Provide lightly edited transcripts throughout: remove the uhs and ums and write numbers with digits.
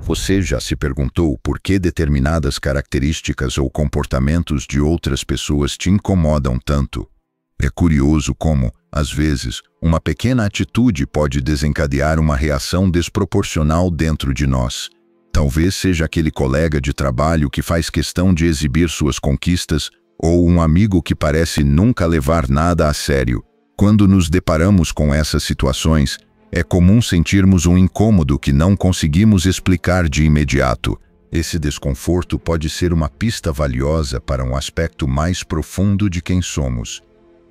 Você já se perguntou por que determinadas características ou comportamentos de outras pessoas te incomodam tanto? É curioso como, às vezes, uma pequena atitude pode desencadear uma reação desproporcional dentro de nós. Talvez seja aquele colega de trabalho que faz questão de exibir suas conquistas, ou um amigo que parece nunca levar nada a sério. Quando nos deparamos com essas situações, é comum sentirmos um incômodo que não conseguimos explicar de imediato. Esse desconforto pode ser uma pista valiosa para um aspecto mais profundo de quem somos.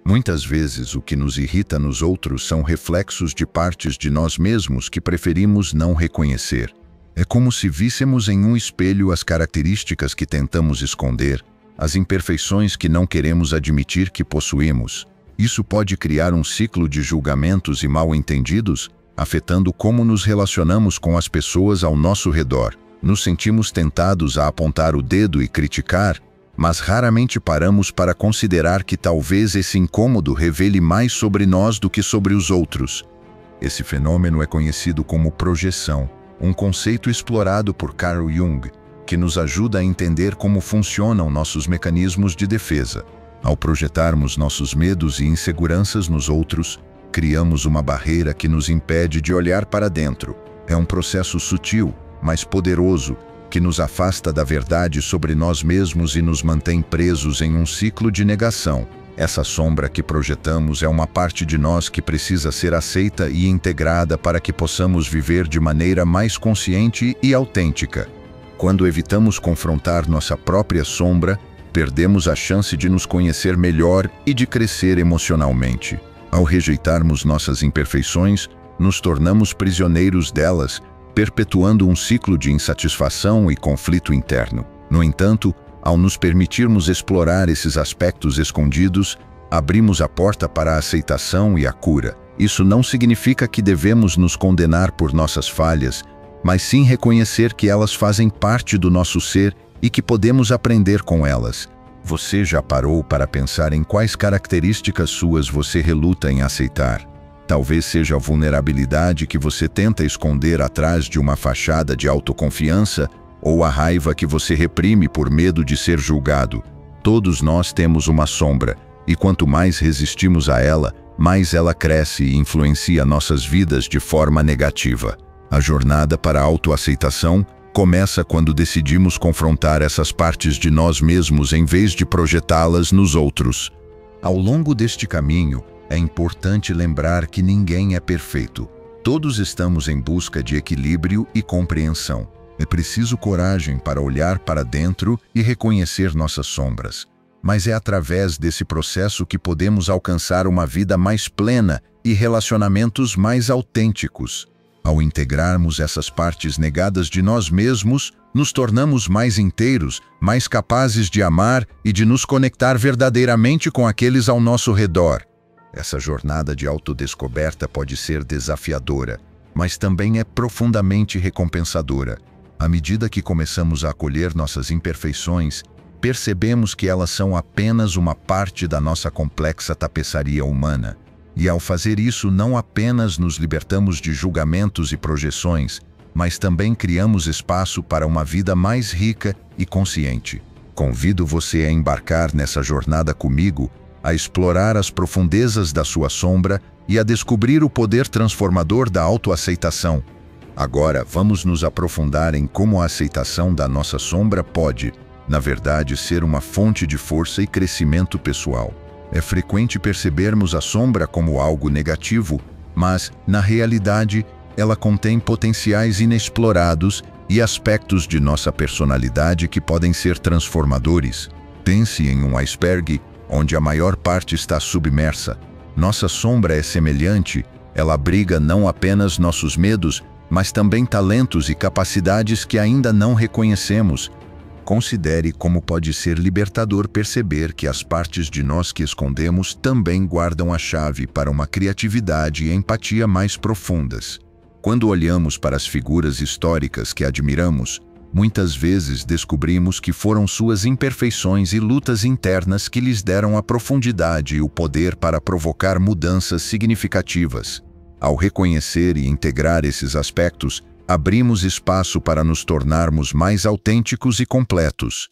Muitas vezes, o que nos irrita nos outros são reflexos de partes de nós mesmos que preferimos não reconhecer. É como se víssemos em um espelho as características que tentamos esconder, as imperfeições que não queremos admitir que possuímos. Isso pode criar um ciclo de julgamentos e mal-entendidos, afetando como nos relacionamos com as pessoas ao nosso redor. Nos sentimos tentados a apontar o dedo e criticar, mas raramente paramos para considerar que talvez esse incômodo revele mais sobre nós do que sobre os outros. Esse fenômeno é conhecido como projeção, um conceito explorado por Carl Jung, que nos ajuda a entender como funcionam nossos mecanismos de defesa. Ao projetarmos nossos medos e inseguranças nos outros, criamos uma barreira que nos impede de olhar para dentro. É um processo sutil, mas poderoso, que nos afasta da verdade sobre nós mesmos e nos mantém presos em um ciclo de negação. Essa sombra que projetamos é uma parte de nós que precisa ser aceita e integrada para que possamos viver de maneira mais consciente e autêntica. Quando evitamos confrontar nossa própria sombra, perdemos a chance de nos conhecer melhor e de crescer emocionalmente. Ao rejeitarmos nossas imperfeições, nos tornamos prisioneiros delas, perpetuando um ciclo de insatisfação e conflito interno. No entanto, ao nos permitirmos explorar esses aspectos escondidos, abrimos a porta para a aceitação e a cura. Isso não significa que devemos nos condenar por nossas falhas, mas sim reconhecer que elas fazem parte do nosso ser e que podemos aprender com elas. Você já parou para pensar em quais características suas você reluta em aceitar? Talvez seja a vulnerabilidade que você tenta esconder atrás de uma fachada de autoconfiança ou a raiva que você reprime por medo de ser julgado. Todos nós temos uma sombra, e quanto mais resistimos a ela, mais ela cresce e influencia nossas vidas de forma negativa. A jornada para a autoaceitação começa quando decidimos confrontar essas partes de nós mesmos em vez de projetá-las nos outros. Ao longo deste caminho, é importante lembrar que ninguém é perfeito. Todos estamos em busca de equilíbrio e compreensão. É preciso coragem para olhar para dentro e reconhecer nossas sombras. Mas é através desse processo que podemos alcançar uma vida mais plena e relacionamentos mais autênticos. Ao integrarmos essas partes negadas de nós mesmos, nos tornamos mais inteiros, mais capazes de amar e de nos conectar verdadeiramente com aqueles ao nosso redor. Essa jornada de autodescoberta pode ser desafiadora, mas também é profundamente recompensadora. À medida que começamos a acolher nossas imperfeições, percebemos que elas são apenas uma parte da nossa complexa tapeçaria humana. E ao fazer isso, não apenas nos libertamos de julgamentos e projeções, mas também criamos espaço para uma vida mais rica e consciente. Convido você a embarcar nessa jornada comigo, a explorar as profundezas da sua sombra e a descobrir o poder transformador da autoaceitação. Agora, vamos nos aprofundar em como a aceitação da nossa sombra pode, na verdade, ser uma fonte de força e crescimento pessoal. É frequente percebermos a sombra como algo negativo, mas, na realidade, ela contém potenciais inexplorados e aspectos de nossa personalidade que podem ser transformadores. Pense em um iceberg onde a maior parte está submersa. Nossa sombra é semelhante, ela abriga não apenas nossos medos, mas também talentos e capacidades que ainda não reconhecemos. Considere como pode ser libertador perceber que as partes de nós que escondemos também guardam a chave para uma criatividade e empatia mais profundas. Quando olhamos para as figuras históricas que admiramos, muitas vezes descobrimos que foram suas imperfeições e lutas internas que lhes deram a profundidade e o poder para provocar mudanças significativas. Ao reconhecer e integrar esses aspectos, abrimos espaço para nos tornarmos mais autênticos e completos.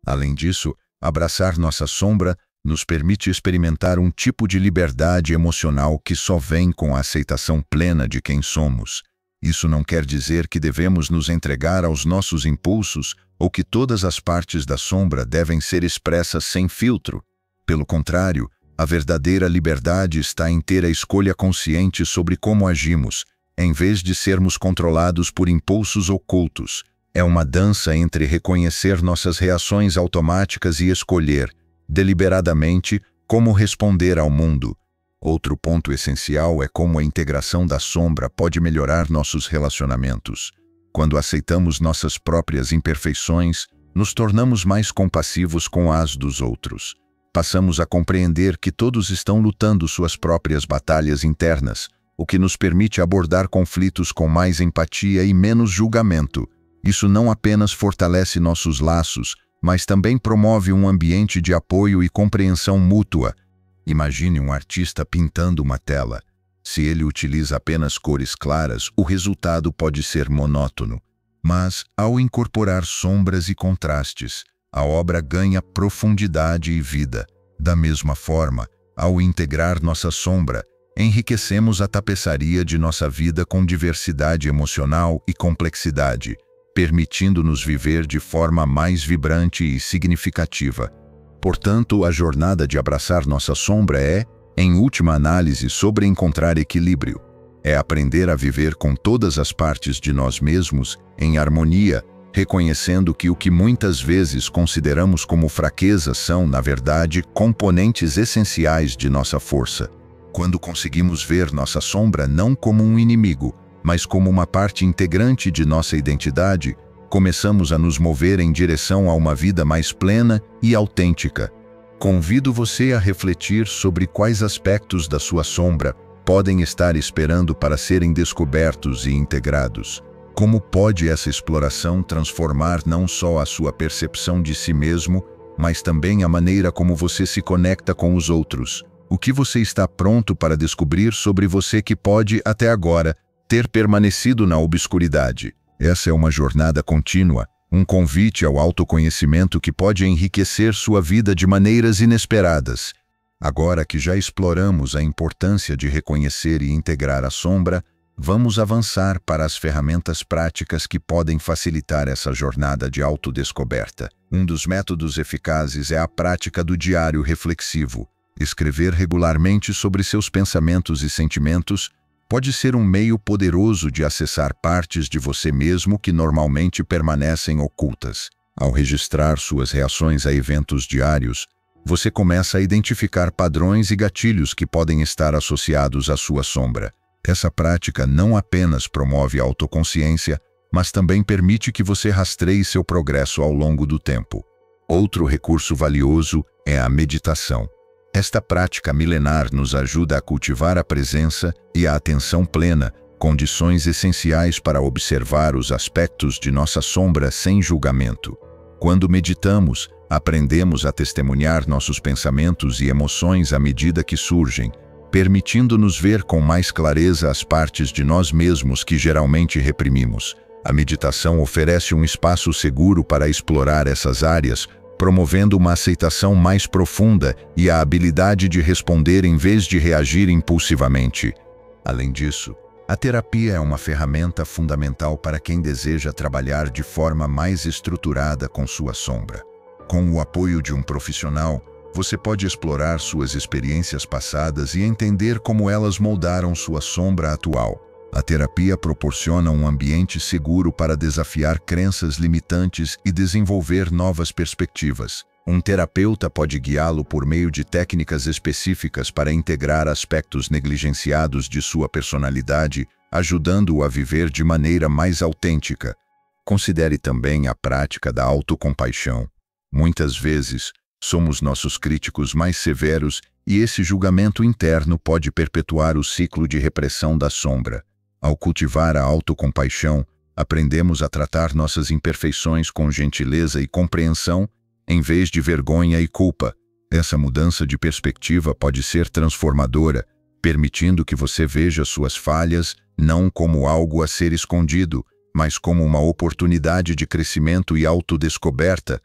Além disso, abraçar nossa sombra nos permite experimentar um tipo de liberdade emocional que só vem com a aceitação plena de quem somos. Isso não quer dizer que devemos nos entregar aos nossos impulsos ou que todas as partes da sombra devem ser expressas sem filtro. Pelo contrário, a verdadeira liberdade está em ter a escolha consciente sobre como agimos, em vez de sermos controlados por impulsos ocultos. É uma dança entre reconhecer nossas reações automáticas e escolher, deliberadamente, como responder ao mundo. Outro ponto essencial é como a integração da sombra pode melhorar nossos relacionamentos. Quando aceitamos nossas próprias imperfeições, nos tornamos mais compassivos com as dos outros. Passamos a compreender que todos estão lutando suas próprias batalhas internas, o que nos permite abordar conflitos com mais empatia e menos julgamento. Isso não apenas fortalece nossos laços, mas também promove um ambiente de apoio e compreensão mútua. Imagine um artista pintando uma tela. Se ele utiliza apenas cores claras, o resultado pode ser monótono. Mas, ao incorporar sombras e contrastes, a obra ganha profundidade e vida. Da mesma forma, ao integrar nossa sombra, enriquecemos a tapeçaria de nossa vida com diversidade emocional e complexidade, permitindo-nos viver de forma mais vibrante e significativa. Portanto, a jornada de abraçar nossa sombra é, em última análise, sobre encontrar equilíbrio. É aprender a viver com todas as partes de nós mesmos em harmonia, reconhecendo que o que muitas vezes consideramos como fraqueza são, na verdade, componentes essenciais de nossa força. Quando conseguimos ver nossa sombra não como um inimigo, mas como uma parte integrante de nossa identidade, começamos a nos mover em direção a uma vida mais plena e autêntica. Convido você a refletir sobre quais aspectos da sua sombra podem estar esperando para serem descobertos e integrados. Como pode essa exploração transformar não só a sua percepção de si mesmo, mas também a maneira como você se conecta com os outros? O que você está pronto para descobrir sobre você que pode, até agora, ter permanecido na obscuridade? Essa é uma jornada contínua, um convite ao autoconhecimento que pode enriquecer sua vida de maneiras inesperadas. Agora que já exploramos a importância de reconhecer e integrar a sombra, vamos avançar para as ferramentas práticas que podem facilitar essa jornada de autodescoberta. Um dos métodos eficazes é a prática do diário reflexivo. Escrever regularmente sobre seus pensamentos e sentimentos pode ser um meio poderoso de acessar partes de você mesmo que normalmente permanecem ocultas. Ao registrar suas reações a eventos diários, você começa a identificar padrões e gatilhos que podem estar associados à sua sombra. Essa prática não apenas promove a autoconsciência, mas também permite que você rastreie seu progresso ao longo do tempo. Outro recurso valioso é a meditação. Esta prática milenar nos ajuda a cultivar a presença e a atenção plena, condições essenciais para observar os aspectos de nossa sombra sem julgamento. Quando meditamos, aprendemos a testemunhar nossos pensamentos e emoções à medida que surgem, permitindo-nos ver com mais clareza as partes de nós mesmos que geralmente reprimimos. A meditação oferece um espaço seguro para explorar essas áreas, promovendo uma aceitação mais profunda e a habilidade de responder em vez de reagir impulsivamente. Além disso, a terapia é uma ferramenta fundamental para quem deseja trabalhar de forma mais estruturada com sua sombra. Com o apoio de um profissional, você pode explorar suas experiências passadas e entender como elas moldaram sua sombra atual. A terapia proporciona um ambiente seguro para desafiar crenças limitantes e desenvolver novas perspectivas. Um terapeuta pode guiá-lo por meio de técnicas específicas para integrar aspectos negligenciados de sua personalidade, ajudando-o a viver de maneira mais autêntica. Considere também a prática da autocompaixão. Muitas vezes, somos nossos críticos mais severos e esse julgamento interno pode perpetuar o ciclo de repressão da sombra. Ao cultivar a autocompaixão, aprendemos a tratar nossas imperfeições com gentileza e compreensão, em vez de vergonha e culpa. Essa mudança de perspectiva pode ser transformadora, permitindo que você veja suas falhas não como algo a ser escondido, mas como uma oportunidade de crescimento e autodescoberta.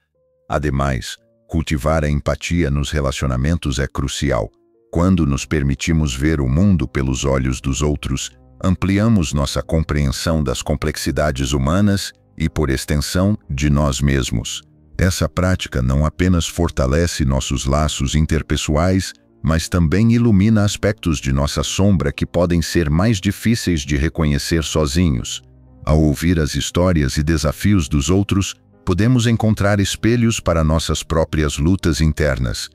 Ademais, cultivar a empatia nos relacionamentos é crucial. Quando nos permitimos ver o mundo pelos olhos dos outros, ampliamos nossa compreensão das complexidades humanas e, por extensão, de nós mesmos. Essa prática não apenas fortalece nossos laços interpessoais, mas também ilumina aspectos de nossa sombra que podem ser mais difíceis de reconhecer sozinhos. Ao ouvir as histórias e desafios dos outros, podemos encontrar espelhos para nossas próprias lutas internas.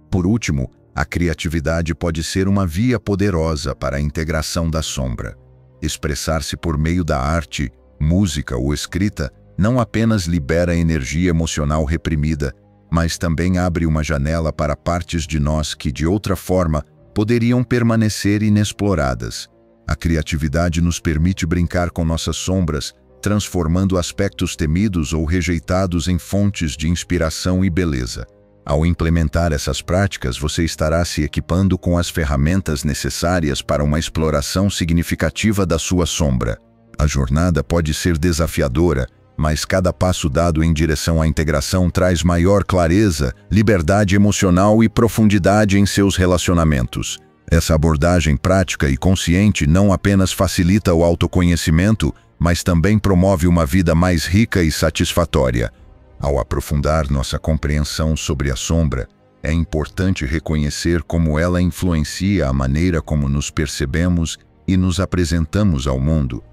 Por último, a criatividade pode ser uma via poderosa para a integração da sombra. Expressar-se por meio da arte, música ou escrita não apenas libera energia emocional reprimida, mas também abre uma janela para partes de nós que, de outra forma, poderiam permanecer inexploradas. A criatividade nos permite brincar com nossas sombras, transformando aspectos temidos ou rejeitados em fontes de inspiração e beleza. Ao implementar essas práticas, você estará se equipando com as ferramentas necessárias para uma exploração significativa da sua sombra. A jornada pode ser desafiadora, mas cada passo dado em direção à integração traz maior clareza, liberdade emocional e profundidade em seus relacionamentos. Essa abordagem prática e consciente não apenas facilita o autoconhecimento, mas também promove uma vida mais rica e satisfatória. Ao aprofundar nossa compreensão sobre a sombra, é importante reconhecer como ela influencia a maneira como nos percebemos e nos apresentamos ao mundo.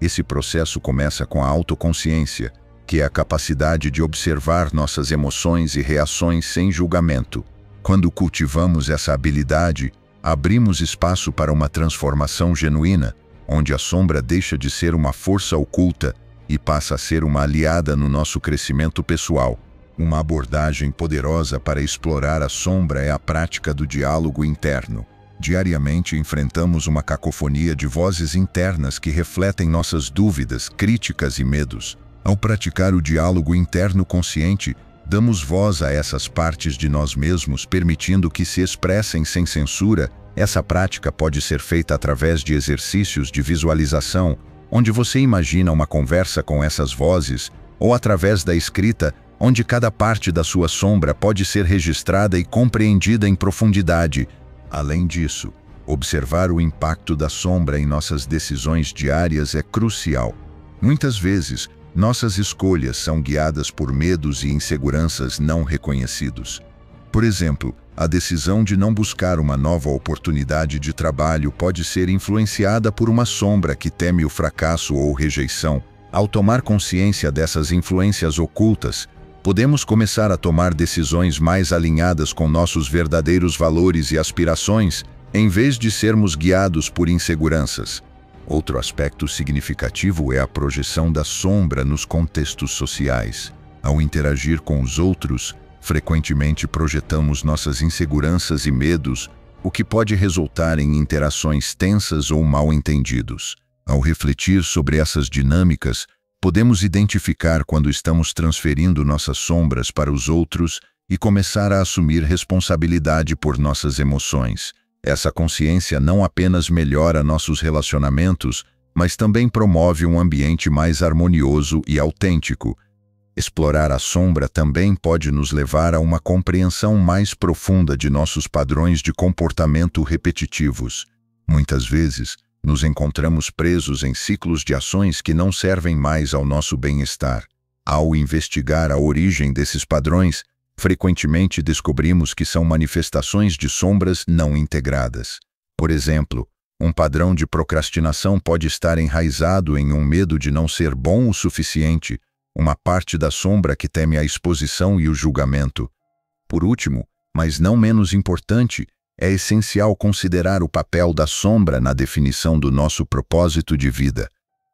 Esse processo começa com a autoconsciência, que é a capacidade de observar nossas emoções e reações sem julgamento. Quando cultivamos essa habilidade, abrimos espaço para uma transformação genuína, onde a sombra deixa de ser uma força oculta e passa a ser uma aliada no nosso crescimento pessoal. Uma abordagem poderosa para explorar a sombra é a prática do diálogo interno. Diariamente enfrentamos uma cacofonia de vozes internas que refletem nossas dúvidas, críticas e medos. Ao praticar o diálogo interno consciente, damos voz a essas partes de nós mesmos, permitindo que se expressem sem censura. Essa prática pode ser feita através de exercícios de visualização, onde você imagina uma conversa com essas vozes, ou através da escrita, onde cada parte da sua sombra pode ser registrada e compreendida em profundidade. Além disso, observar o impacto da sombra em nossas decisões diárias é crucial. Muitas vezes, nossas escolhas são guiadas por medos e inseguranças não reconhecidos. Por exemplo, a decisão de não buscar uma nova oportunidade de trabalho pode ser influenciada por uma sombra que teme o fracasso ou rejeição. Ao tomar consciência dessas influências ocultas, podemos começar a tomar decisões mais alinhadas com nossos verdadeiros valores e aspirações, em vez de sermos guiados por inseguranças. Outro aspecto significativo é a projeção da sombra nos contextos sociais. Ao interagir com os outros, frequentemente projetamos nossas inseguranças e medos, o que pode resultar em interações tensas ou mal-entendidos. Ao refletir sobre essas dinâmicas, podemos identificar quando estamos transferindo nossas sombras para os outros e começar a assumir responsabilidade por nossas emoções. Essa consciência não apenas melhora nossos relacionamentos, mas também promove um ambiente mais harmonioso e autêntico. Explorar a sombra também pode nos levar a uma compreensão mais profunda de nossos padrões de comportamento repetitivos. Muitas vezes, nos encontramos presos em ciclos de ações que não servem mais ao nosso bem-estar. Ao investigar a origem desses padrões, frequentemente descobrimos que são manifestações de sombras não integradas. Por exemplo, um padrão de procrastinação pode estar enraizado em um medo de não ser bom o suficiente, uma parte da sombra que teme a exposição e o julgamento. Por último, mas não menos importante, é essencial considerar o papel da sombra na definição do nosso propósito de vida.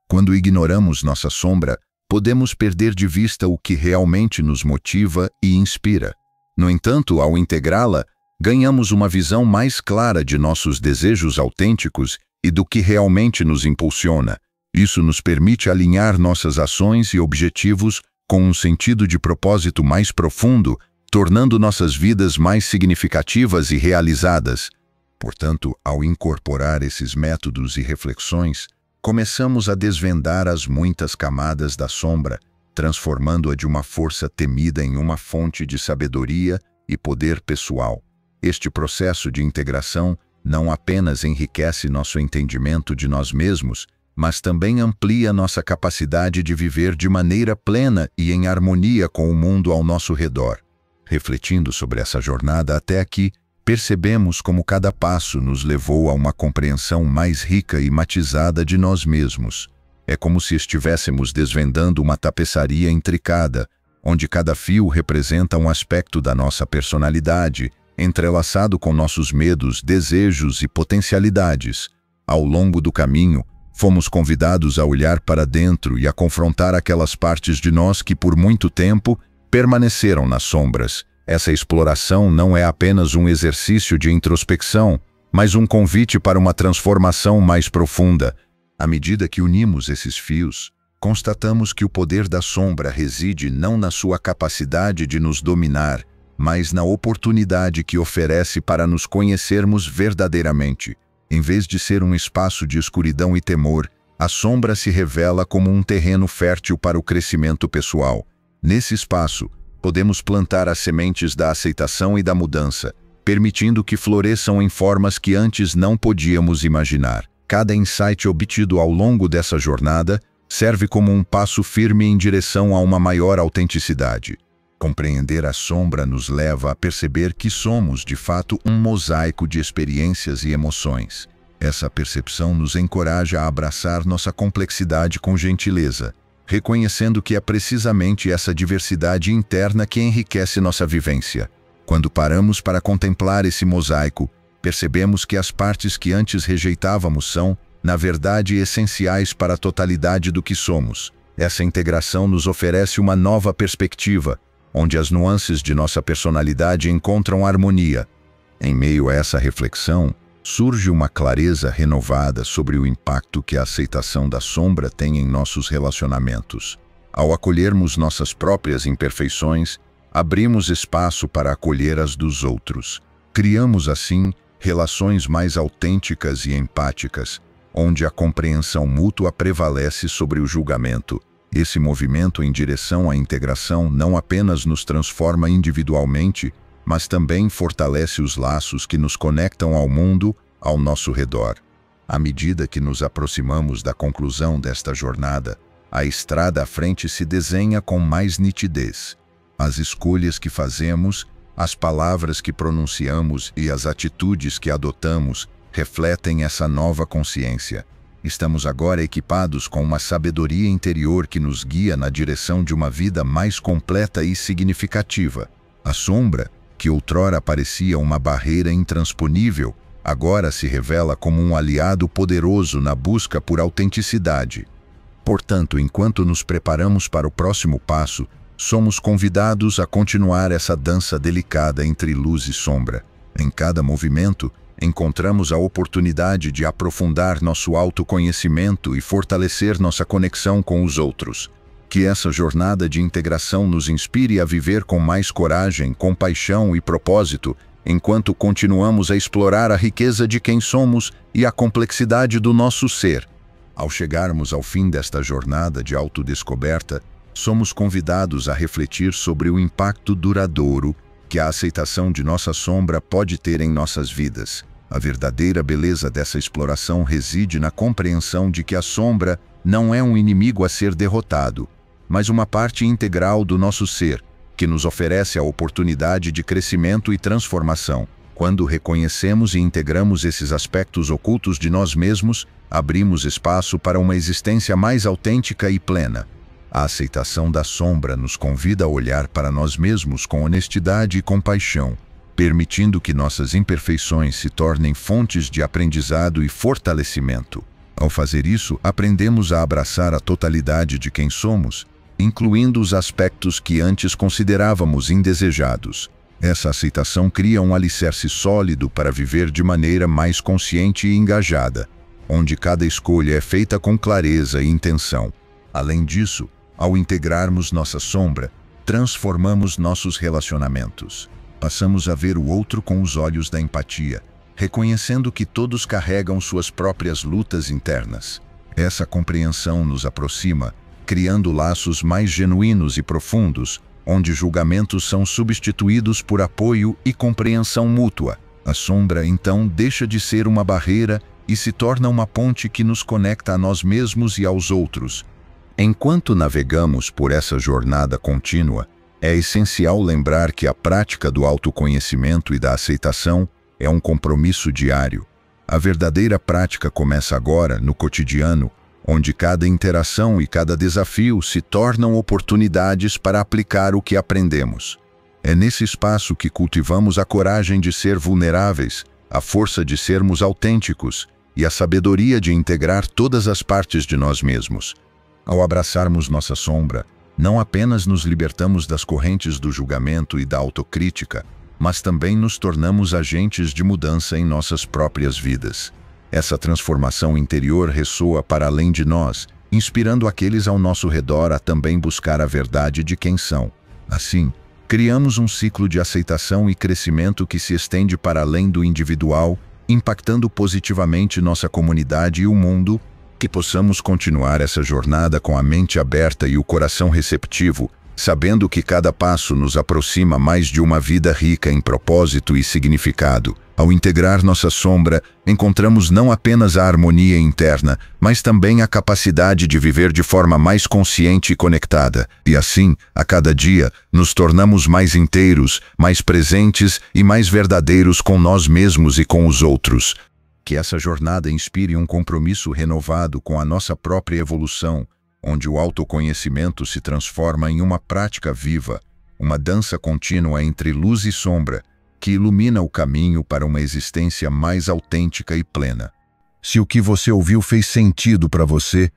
Quando ignoramos nossa sombra, podemos perder de vista o que realmente nos motiva e inspira. No entanto, ao integrá-la, ganhamos uma visão mais clara de nossos desejos autênticos e do que realmente nos impulsiona. Isso nos permite alinhar nossas ações e objetivos com um sentido de propósito mais profundo, tornando nossas vidas mais significativas e realizadas. Portanto, ao incorporar esses métodos e reflexões, começamos a desvendar as muitas camadas da sombra, transformando-a de uma força temida em uma fonte de sabedoria e poder pessoal. Este processo de integração não apenas enriquece nosso entendimento de nós mesmos, mas também amplia nossa capacidade de viver de maneira plena e em harmonia com o mundo ao nosso redor. Refletindo sobre essa jornada até aqui, percebemos como cada passo nos levou a uma compreensão mais rica e matizada de nós mesmos. É como se estivéssemos desvendando uma tapeçaria intricada, onde cada fio representa um aspecto da nossa personalidade, entrelaçado com nossos medos, desejos e potencialidades. Ao longo do caminho, fomos convidados a olhar para dentro e a confrontar aquelas partes de nós que por muito tempo permaneceram nas sombras. Essa exploração não é apenas um exercício de introspecção, mas um convite para uma transformação mais profunda. À medida que unimos esses fios, constatamos que o poder da sombra reside não na sua capacidade de nos dominar, mas na oportunidade que oferece para nos conhecermos verdadeiramente. Em vez de ser um espaço de escuridão e temor, a sombra se revela como um terreno fértil para o crescimento pessoal. Nesse espaço, podemos plantar as sementes da aceitação e da mudança, permitindo que floresçam em formas que antes não podíamos imaginar. Cada insight obtido ao longo dessa jornada serve como um passo firme em direção a uma maior autenticidade. Compreender a sombra nos leva a perceber que somos, de fato, um mosaico de experiências e emoções. Essa percepção nos encoraja a abraçar nossa complexidade com gentileza, reconhecendo que é precisamente essa diversidade interna que enriquece nossa vivência. Quando paramos para contemplar esse mosaico, percebemos que as partes que antes rejeitávamos são, na verdade, essenciais para a totalidade do que somos. Essa integração nos oferece uma nova perspectiva, onde as nuances de nossa personalidade encontram harmonia. Em meio a essa reflexão, surge uma clareza renovada sobre o impacto que a aceitação da sombra tem em nossos relacionamentos. Ao acolhermos nossas próprias imperfeições, abrimos espaço para acolher as dos outros. Criamos, assim, relações mais autênticas e empáticas, onde a compreensão mútua prevalece sobre o julgamento. Esse movimento em direção à integração não apenas nos transforma individualmente, mas também fortalece os laços que nos conectam ao mundo ao nosso redor. À medida que nos aproximamos da conclusão desta jornada, a estrada à frente se desenha com mais nitidez. As escolhas que fazemos, as palavras que pronunciamos e as atitudes que adotamos refletem essa nova consciência. Estamos agora equipados com uma sabedoria interior que nos guia na direção de uma vida mais completa e significativa. A sombra, que outrora parecia uma barreira intransponível, agora se revela como um aliado poderoso na busca por autenticidade. Portanto, enquanto nos preparamos para o próximo passo, somos convidados a continuar essa dança delicada entre luz e sombra. Em cada movimento, encontramos a oportunidade de aprofundar nosso autoconhecimento e fortalecer nossa conexão com os outros. Que essa jornada de integração nos inspire a viver com mais coragem, compaixão e propósito, enquanto continuamos a explorar a riqueza de quem somos e a complexidade do nosso ser. Ao chegarmos ao fim desta jornada de autodescoberta, somos convidados a refletir sobre o impacto duradouro que a aceitação de nossa sombra pode ter em nossas vidas. A verdadeira beleza dessa exploração reside na compreensão de que a sombra não é um inimigo a ser derrotado, mas uma parte integral do nosso ser, que nos oferece a oportunidade de crescimento e transformação. Quando reconhecemos e integramos esses aspectos ocultos de nós mesmos, abrimos espaço para uma existência mais autêntica e plena. A aceitação da sombra nos convida a olhar para nós mesmos com honestidade e compaixão, permitindo que nossas imperfeições se tornem fontes de aprendizado e fortalecimento. Ao fazer isso, aprendemos a abraçar a totalidade de quem somos, incluindo os aspectos que antes considerávamos indesejados. Essa aceitação cria um alicerce sólido para viver de maneira mais consciente e engajada, onde cada escolha é feita com clareza e intenção. Além disso, ao integrarmos nossa sombra, transformamos nossos relacionamentos. Passamos a ver o outro com os olhos da empatia, reconhecendo que todos carregam suas próprias lutas internas. Essa compreensão nos aproxima, criando laços mais genuínos e profundos, onde julgamentos são substituídos por apoio e compreensão mútua. A sombra, então, deixa de ser uma barreira e se torna uma ponte que nos conecta a nós mesmos e aos outros. Enquanto navegamos por essa jornada contínua, é essencial lembrar que a prática do autoconhecimento e da aceitação é um compromisso diário. A verdadeira prática começa agora, no cotidiano, onde cada interação e cada desafio se tornam oportunidades para aplicar o que aprendemos. É nesse espaço que cultivamos a coragem de ser vulneráveis, a força de sermos autênticos e a sabedoria de integrar todas as partes de nós mesmos. Ao abraçarmos nossa sombra, não apenas nos libertamos das correntes do julgamento e da autocrítica, mas também nos tornamos agentes de mudança em nossas próprias vidas. Essa transformação interior ressoa para além de nós, inspirando aqueles ao nosso redor a também buscar a verdade de quem são. Assim, criamos um ciclo de aceitação e crescimento que se estende para além do individual, impactando positivamente nossa comunidade e o mundo. Que possamos continuar essa jornada com a mente aberta e o coração receptivo, sabendo que cada passo nos aproxima mais de uma vida rica em propósito e significado. Ao integrar nossa sombra, encontramos não apenas a harmonia interna, mas também a capacidade de viver de forma mais consciente e conectada. E assim, a cada dia, nos tornamos mais inteiros, mais presentes e mais verdadeiros com nós mesmos e com os outros. Que essa jornada inspire um compromisso renovado com a nossa própria evolução, onde o autoconhecimento se transforma em uma prática viva, uma dança contínua entre luz e sombra, que ilumina o caminho para uma existência mais autêntica e plena. Se o que você ouviu fez sentido para você,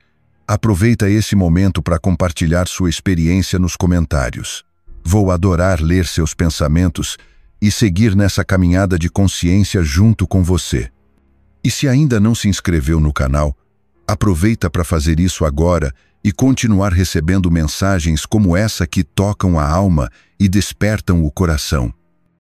aproveita esse momento para compartilhar sua experiência nos comentários. Vou adorar ler seus pensamentos e seguir nessa caminhada de consciência junto com você. E se ainda não se inscreveu no canal, aproveita para fazer isso agora e continuar recebendo mensagens como essa que tocam a alma e despertam o coração.